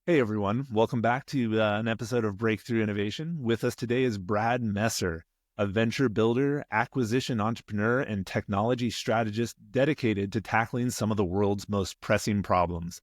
Hey everyone, welcome back to an episode of Breakthrough Innovation. With us today is Brad Messer, a venture builder, acquisition entrepreneur, and technology strategist dedicated to tackling some of the world's most pressing problems.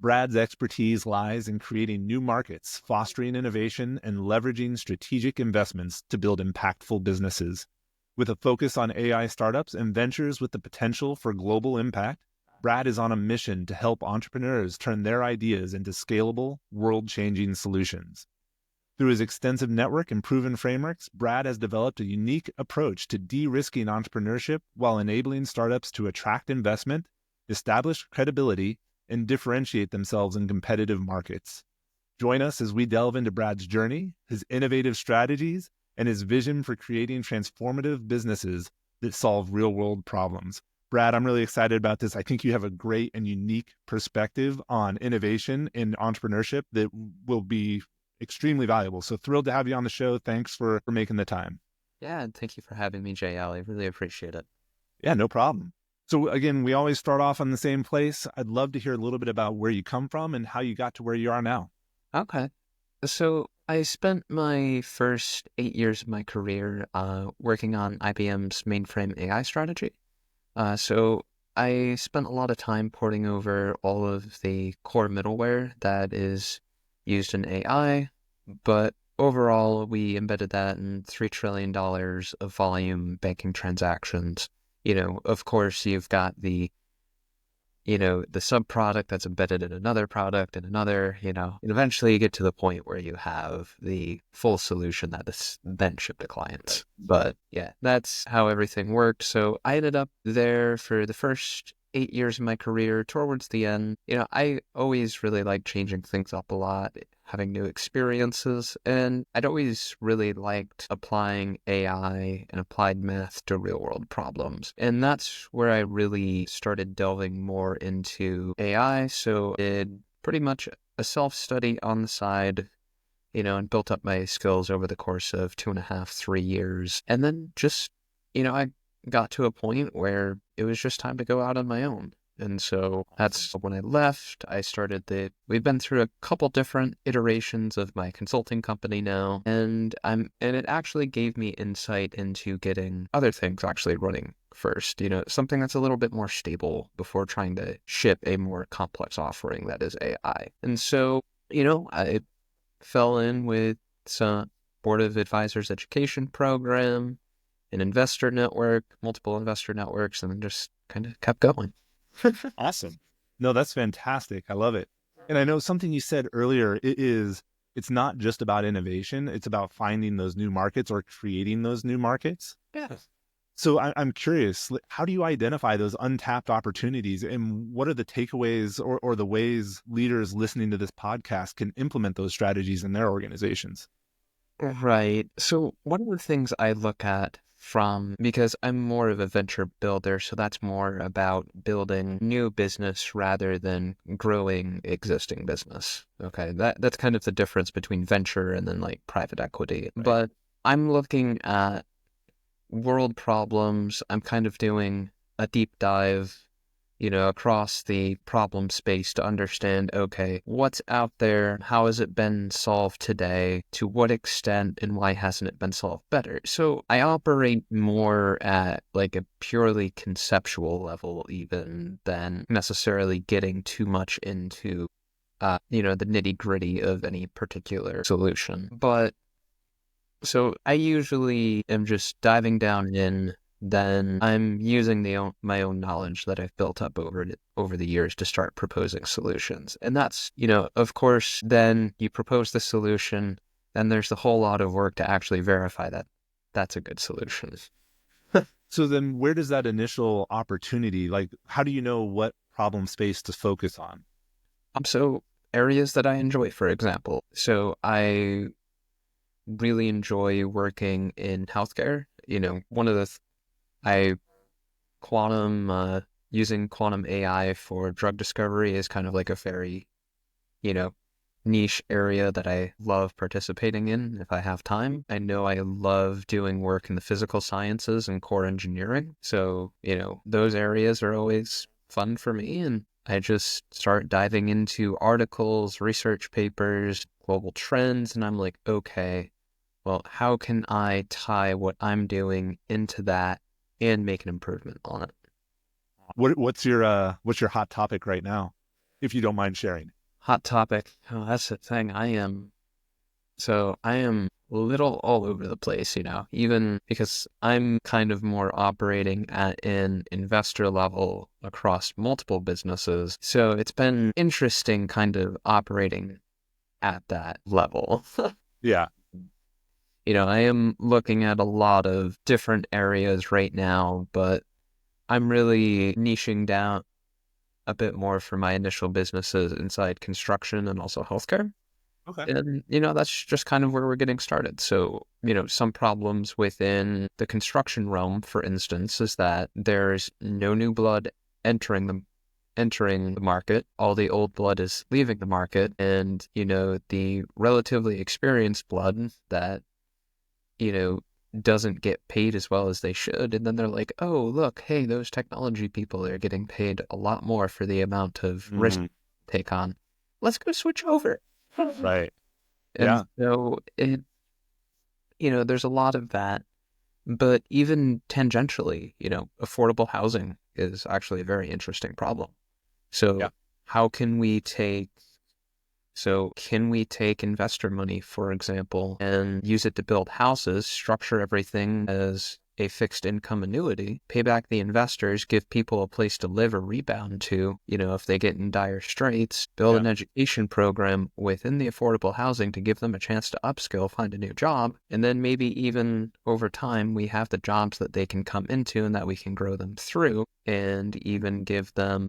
Brad's expertise lies in creating new markets, fostering innovation, and leveraging strategic investments to build impactful businesses. With a focus on AI startups and ventures with the potential for global impact, Brad is on a mission to help entrepreneurs turn their ideas into scalable, world-changing solutions. Through his extensive network and proven frameworks, Brad has developed a unique approach to de-risking entrepreneurship while enabling startups to attract investment, establish credibility, and differentiate themselves in competitive markets. Join us as we delve into Brad's journey, his innovative strategies, and his vision for creating transformative businesses that solve real-world problems. Brad, I'm really excited about this. I think you have a great and unique perspective on innovation and entrepreneurship that will be extremely valuable. So thrilled to have you on the show. Thanks for making the time. Yeah, and thank you for having me, JL. I really appreciate it. Yeah, no problem. So again, we always start off on the same place. I'd love to hear a little bit about where you come from and how you got to where you are now. Okay. So I spent my first 8 years of my career working on IBM's mainframe AI strategy. So I spent a lot of time porting over all of the core middleware that is used in AI, but overall, we embedded that in $3 trillion of volume banking transactions. Of course, you've got the subproduct that's embedded in another product and another, and eventually you get to the point where you have the full solution that is then shipped to clients. But yeah, that's how everything worked. So I ended up there for the first 8 years of my career. Towards the end, I always really liked changing things up a lot, having new experiences, and I'd always really liked applying AI and applied math to real world problems. And that's where I really started delving more into AI. So I did pretty much a self-study on the side, and built up my skills over the course of 2.5, 3 years. And then just, I got to a point where it was just time to go out on my own. And so that's when I left. We've been through a couple different iterations of my consulting company now, and it actually gave me insight into getting other things actually running first, something that's a little bit more stable before trying to ship a more complex offering that is AI. And so, I fell in with some Board of Advisors education program, an investor network, multiple investor networks, and then just kind of kept going. Awesome. No, that's fantastic. I love it. And I know something you said earlier, it's not just about innovation. It's about finding those new markets or creating those new markets. Yeah. So I'm curious, how do you identify those untapped opportunities and what are the takeaways or the ways leaders listening to this podcast can implement those strategies in their organizations? Right. So one of the things I look at because I'm more of a venture builder, so that's more about building new business rather than growing existing business. Okay. That's kind of the difference between venture and then like private equity. Right. But I'm looking at world problems. I'm kind of doing a deep dive, across the problem space to understand, okay, what's out there? How has it been solved today? To what extent and why hasn't it been solved better? So I operate more at like a purely conceptual level even than necessarily getting too much into, the nitty gritty of any particular solution. But so I usually am just diving down in, then I'm using my own knowledge that I've built up over the years to start proposing solutions. And that's, of course, then you propose the solution, then there's a whole lot of work to actually verify that that's a good solution. So then where does that initial opportunity, like, how do you know what problem space to focus on? So areas that I enjoy, for example. So I really enjoy working in healthcare. One of the I using quantum AI for drug discovery is kind of like a very, you know, niche area that I love participating in if I have time. I know I love doing work in the physical sciences and core engineering. So, those areas are always fun for me. And I just start diving into articles, research papers, global trends, and I'm like, okay, well, how can I tie what I'm doing into that and make an improvement on it? What's your hot topic right now, if you don't mind sharing? Hot topic. Oh, that's the thing. I am a little all over the place, even because I'm kind of more operating at an investor level across multiple businesses. So it's been interesting kind of operating at that level. Yeah. I am looking at a lot of different areas right now, but I'm really niching down a bit more for my initial businesses inside construction and also healthcare. Okay. And, that's just kind of where we're getting started. So, some problems within the construction realm, for instance, is that there's no new blood entering the market. All the old blood is leaving the market. And, the relatively experienced blood that, you know, doesn't get paid as well as they should. And then they're like, oh, look, hey, those technology people are getting paid a lot more for the amount of risk Mhm. they take on. Let's go switch over. Right. And Yeah. so there's a lot of that, but even tangentially, affordable housing is actually a very interesting problem. Yeah. So how can we take, can we take investor money, for example, and use it to build houses, structure everything as a fixed income annuity, pay back the investors, give people a place to live or rebound to, if they get in dire straits, build Yeah. an education program within the affordable housing to give them a chance to upskill, find a new job, and then maybe even over time, we have the jobs that they can come into and that we can grow them through and even give them,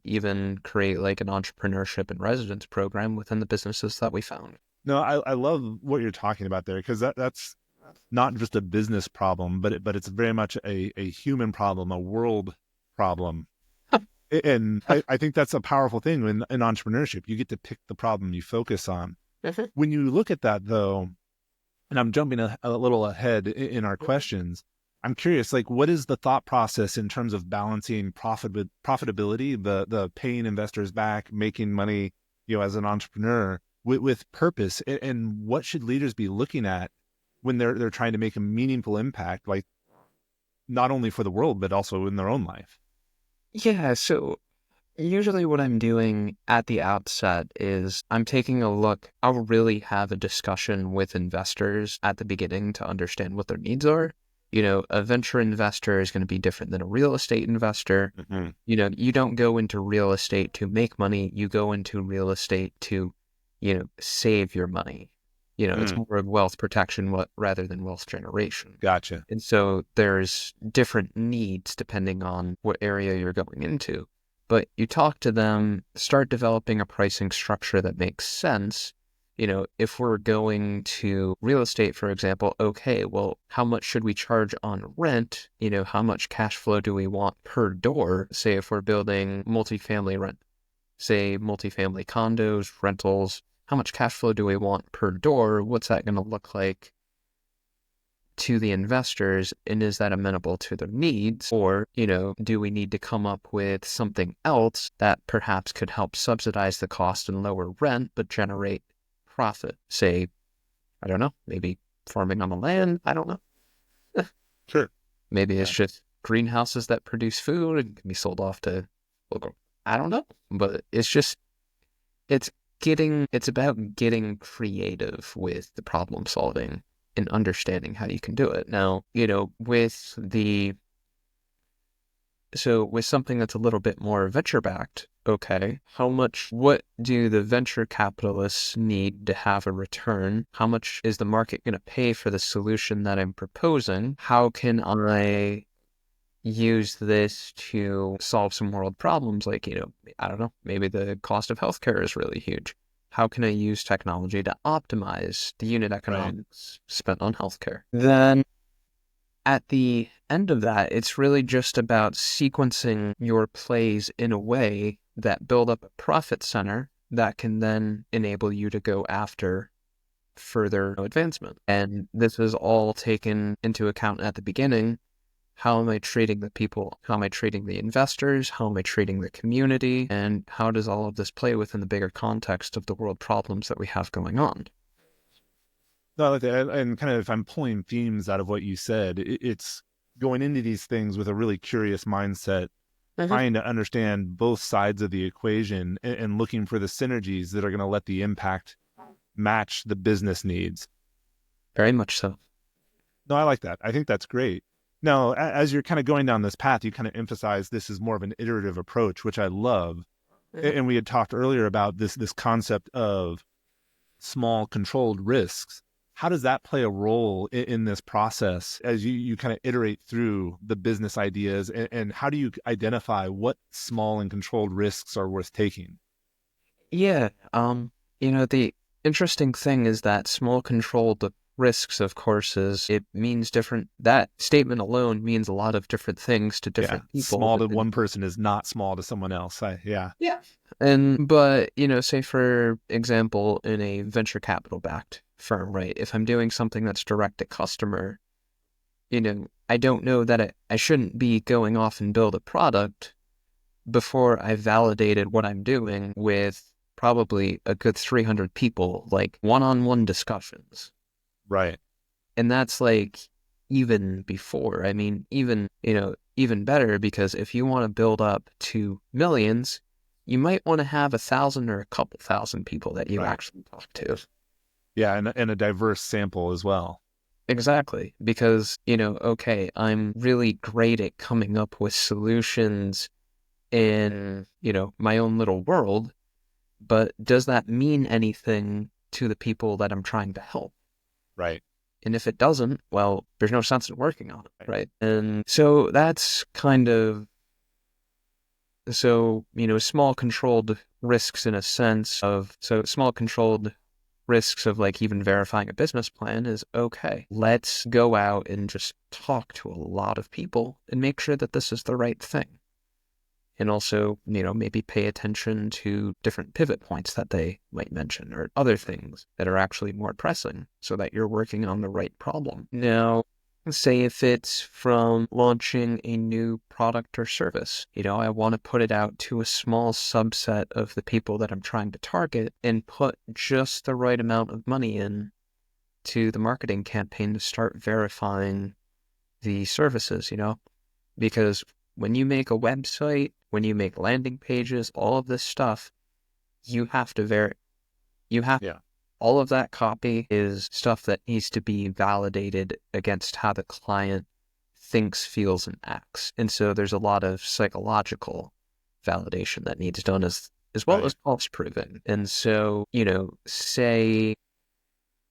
even create like an entrepreneurship and residence program within the businesses that we found. No, I love what you're talking about there, because that's not just a business problem, but it's very much a human problem, a world problem. And I think that's a powerful thing in entrepreneurship. You get to pick the problem you focus on. When you look at that, though, and I'm jumping a little ahead in our questions, I'm curious, like, what is the thought process in terms of balancing profitability, the paying investors back, making money, as an entrepreneur with purpose, and what should leaders be looking at when they're trying to make a meaningful impact, like not only for the world but also in their own life? Yeah, so usually what I'm doing at the outset is I'm taking a look. I'll really have a discussion with investors at the beginning to understand what their needs are. A venture investor is going to be different than a real estate investor. Hmm. You don't go into real estate to make money. You go into real estate to, save your money. It's more of wealth protection rather than wealth generation. Gotcha. And so there's different needs depending on what area you're going into. But you talk to them, start developing a pricing structure that makes sense. If we're going to real estate, for example, okay, well, how much should we charge on rent? How much cash flow do we want per door? Say if we're building multifamily condos, rentals, how much cash flow do we want per door? What's that going to look like to the investors, and is that amenable to their needs? Or, do we need to come up with something else that perhaps could help subsidize the cost and lower rent, but generate profit? Say, I don't know, maybe farming on the land. I don't know. Sure. Maybe it's Yeah. just greenhouses that produce food and can be sold off to local. I don't know. But it's about getting creative with the problem solving and understanding how you can do it. Now, with something that's a little bit more venture backed, okay, what do the venture capitalists need to have a return? How much is the market going to pay for the solution that I'm proposing? How can I use this to solve some world problems? Like, I don't know, maybe the cost of healthcare is really huge. How can I use technology to optimize the unit Right. economics spent on healthcare? Then at the end of that, it's really just about sequencing your plays in a way that build up a profit center that can then enable you to go after further advancement. And this is all taken into account at the beginning. how am I treating the people? How am I treating the investors? How am I treating the community? And how does all of this play within the bigger context of the world problems that we have going on? No, I like that. And kind of, if I'm pulling themes out of what you said, it's going into these things with a really curious mindset, Mhm. trying to understand both sides of the equation and looking for the synergies that are going to let the impact match the business needs. Very much so. No, I like that. I think that's great. Now, as you're kind of going down this path, you kind of emphasize this is more of an iterative approach, which I love. Mhm. And we had talked earlier about this concept of small controlled risks. How does that play a role in this process as you kind of iterate through the business ideas? And how do you identify what small and controlled risks are worth taking? Yeah. The interesting thing is that small controlled risks, of course, is it means different. That statement alone means a lot of different things to Yeah. different people Small to within. one person is not small to someone else. Yeah. Yeah. Say for example, in a venture capital backed firm, right? If I'm doing something that's direct to customer, I don't know that I shouldn't be going off and build a product before I've validated what I'm doing with probably a good 300 people, like one-on-one discussions. Right. And that's like even before. I mean, even better, because if you want to build up to millions, you might want to have 1,000 or a couple thousand people that you Right. actually talk to. Yeah. And a diverse sample as well. Exactly. Because, okay, I'm really great at coming up with solutions in, my own little world, but does that mean anything to the people that I'm trying to help? Right. And if it doesn't, well, there's no sense in working on it, right? And so that's kind of, small controlled risks in a sense of, so small controlled risks of like even verifying a business plan is okay. Let's go out and just talk to a lot of people and make sure that this is the right thing. And also, maybe pay attention to different pivot points that they might mention or other things that are actually more pressing so that you're working on the right problem. Now, say if it's from launching a new product or service, I want to put it out to a small subset of the people that I'm trying to target and put just the right amount of money in to the marketing campaign to start verifying the services, because when you make a website, when you make landing pages, all of this stuff, you have to Yeah. all of that copy is stuff that needs to be validated against how the client thinks, feels, and acts. And so there's a lot of psychological validation that needs done as well Right. as false proving. And so, say,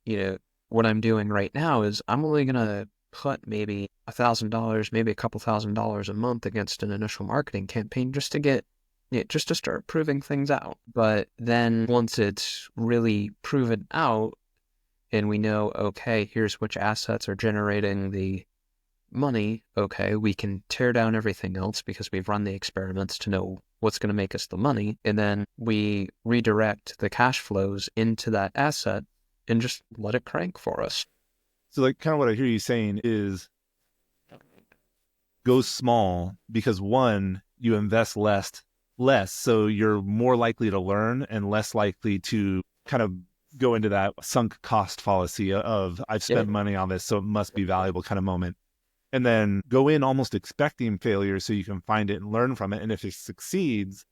you know, what I'm doing right now is I'm only going to put maybe $1,000, maybe a couple $1,000s a month against an initial marketing campaign just to get, just to start proving things out. But then once it's really proven out and we know, okay, here's which assets are generating the money, okay, we can tear down everything else because we've run the experiments to know what's going to make us the money. And then we redirect the cash flows into that asset and just let it crank for us. So like kind of what I hear you saying is go small because one, you invest less, so you're more likely to learn and less likely to kind of go into that sunk cost fallacy of I've Yeah. spent money on this, so it must be valuable kind of moment. And then go in almost expecting failure so you can find it and learn from it. And if it succeeds,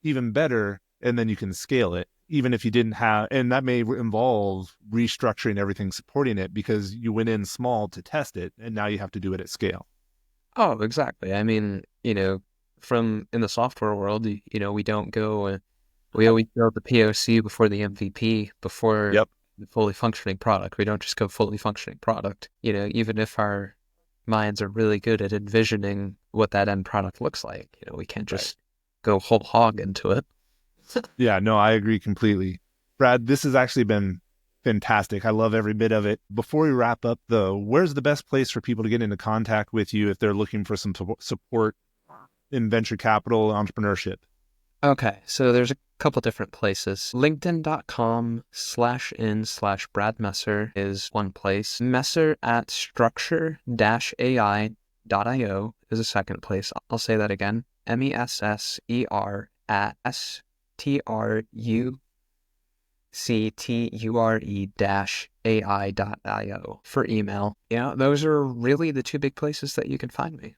even better. And then you can scale it, even if you didn't have, and that may involve restructuring everything supporting it because you went in small to test it and now you have to do it at scale. Oh, exactly. I mean, from in the software world, we don't go, we always build the POC before the MVP, before Yep. the fully functioning product. We don't just go fully functioning product, even if our minds are really good at envisioning what that end product looks like. We can't Right. just go whole hog into it. Yeah, no, I agree completely. Brad, this has actually been fantastic. I love every bit of it. Before we wrap up, though, where's the best place for people to get into contact with you if they're looking for some support in venture capital entrepreneurship? Okay, so there's a couple different places. LinkedIn.com/in/Brad Messer is one place. Messer at structure-ai messer.io is a second place. I'll say that again. messer@structure-ai.io for email. Yeah, those are really the two big places that you can find me.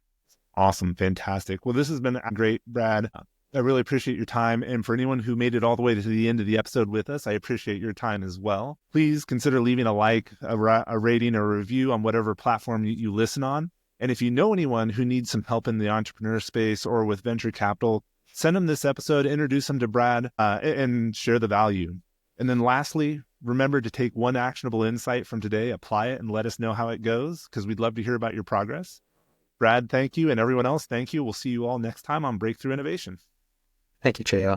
Awesome. Fantastic. Well, this has been great, Brad. I really appreciate your time. And for anyone who made it all the way to the end of the episode with us, I appreciate your time as well. Please consider leaving a like, a rating, or a review on whatever platform you listen on. And if you know anyone who needs some help in the entrepreneur space or with venture capital, send them this episode, introduce them to Brad, and share the value. And then lastly, remember to take one actionable insight from today, apply it, and let us know how it goes, because we'd love to hear about your progress. Brad, thank you. And everyone else, thank you. We'll see you all next time on Breakthrough Innovation. Thank you, Cheo.